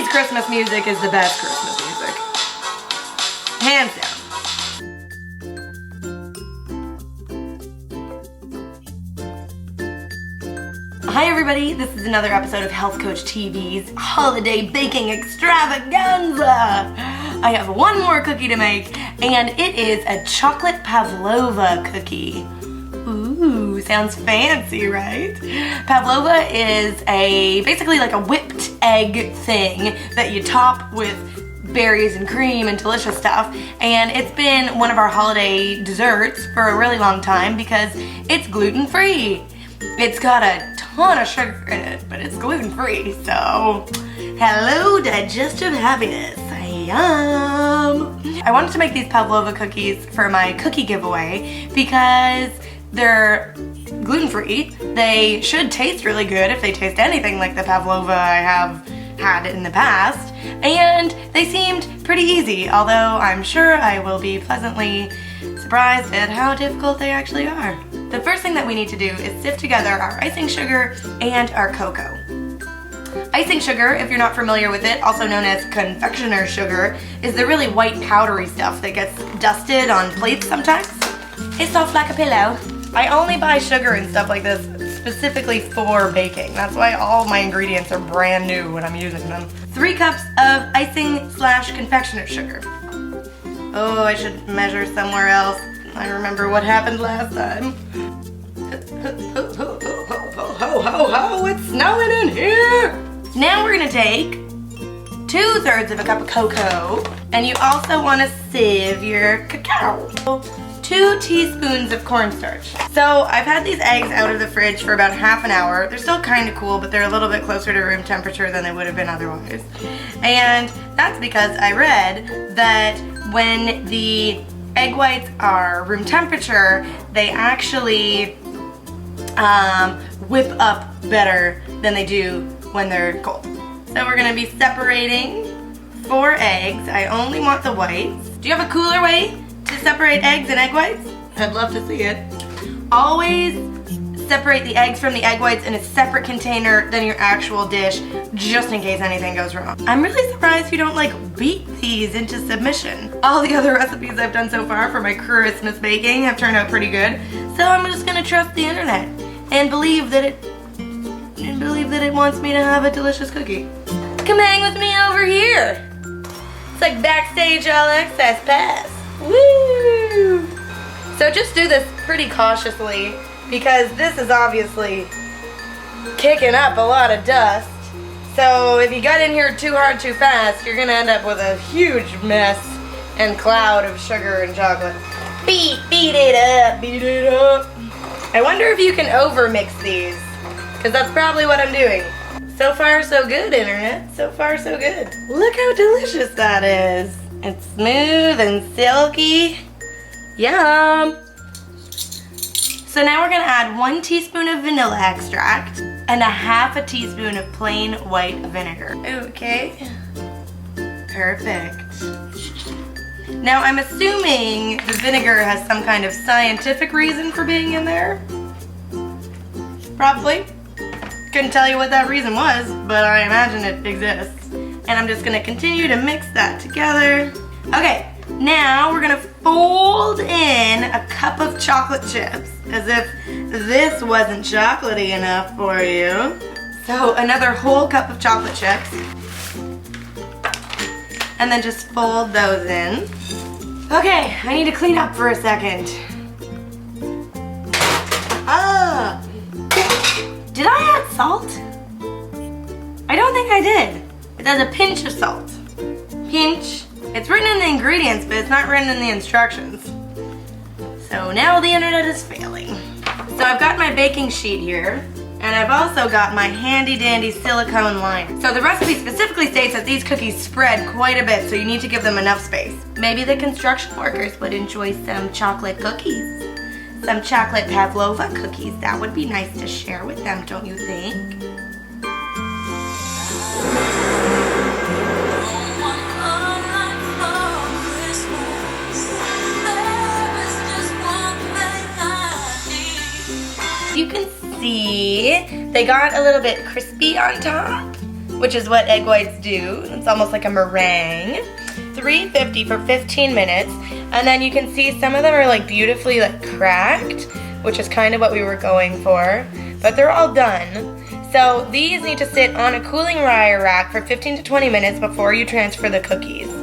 Christmas music is the best Christmas music. Hands down. Hi everybody, this is another episode of Health Coach TV's Holiday Baking Extravaganza. I have one more cookie to make, and it is a chocolate Pavlova cookie. Ooh, sounds fancy, right? Pavlova is basically like a whipped egg thing that you top with berries and cream and delicious stuff, and it's been one of our holiday desserts for a really long time because it's gluten-free. It's got a ton of sugar in it, but it's gluten-free, so hello digestive happiness. Yum! I wanted to make these Pavlova cookies for my cookie giveaway because they're gluten-free. They should taste really good if they taste anything like the Pavlova I have had in the past, and they seemed pretty easy, although I'm sure I will be pleasantly surprised at how difficult they actually are. The first thing that we need to do is sift together our icing sugar and our cocoa. Icing sugar, if you're not familiar with it, also known as confectioner's sugar, is the really white powdery stuff that gets dusted on plates sometimes. It's soft like a pillow. I only buy sugar and stuff like this specifically for baking. That's why all my ingredients are brand new when I'm using them. 3 cups of icing/confectioner's sugar. Oh, I should measure somewhere else. I remember what happened last time. Ho, it's snowing in here! Now we're gonna take 2/3 of a cup of cocoa, and you also want to sieve your cacao. 2 teaspoons of cornstarch. So I've had these eggs out of the fridge for about half an hour. They're still kind of cool, but they're a little bit closer to room temperature than they would have been otherwise. And that's because I read that when the egg whites are room temperature, they actually whip up better than they do when they're cold. So we're gonna be separating 4 eggs. I only want the whites. Do you have a cooler way to separate eggs and egg whites? I'd love to see it. Always separate the eggs from the egg whites in a separate container than your actual dish, just in case anything goes wrong. I'm really surprised you don't like beat these into submission. All the other recipes I've done so far for my Christmas baking have turned out pretty good, so I'm just gonna trust the internet and believe that it wants me to have a delicious cookie. Come hang with me over here. It's like backstage all access pass. Woo! So just do this pretty cautiously because this is obviously kicking up a lot of dust. So if you got in here too hard too fast, you're gonna end up with a huge mess and cloud of sugar and chocolate. Beat it up. I wonder if you can over-mix these, because that's probably what I'm doing. So far so good, internet. So far so good. Look how delicious that is. It's smooth and silky. Yum! So now we're gonna add 1 teaspoon of vanilla extract and 1/2 teaspoon of plain white vinegar. Okay. Perfect. Now I'm assuming the vinegar has some kind of scientific reason for being in there. Probably. Couldn't tell you what that reason was, but I imagine it exists. And I'm just gonna continue to mix that together. Okay, now we're gonna fold in a cup of chocolate chips, as if this wasn't chocolatey enough for you. So another whole cup of chocolate chips. And then just fold those in. Okay, I need to clean up for a second. Did I add salt? I don't think I did. It has a pinch of salt. Pinch. It's written in the ingredients, but it's not written in the instructions. So now the internet is failing. So I've got my baking sheet here, and I've also got my handy dandy silicone liner. So the recipe specifically states that these cookies spread quite a bit, so you need to give them enough space. Maybe the construction workers would enjoy some chocolate cookies. Some chocolate Pavlova cookies. That would be nice to share with them, don't you think? You can see they got a little bit crispy on top. which is what egg whites do. It's almost like a meringue. 350 for 15 minutes. And then you can see some of them are like beautifully like cracked, which is kind of what we were going for. But they're all done. So these need to sit on a cooling wire rack for 15 to 20 minutes before you transfer the cookies.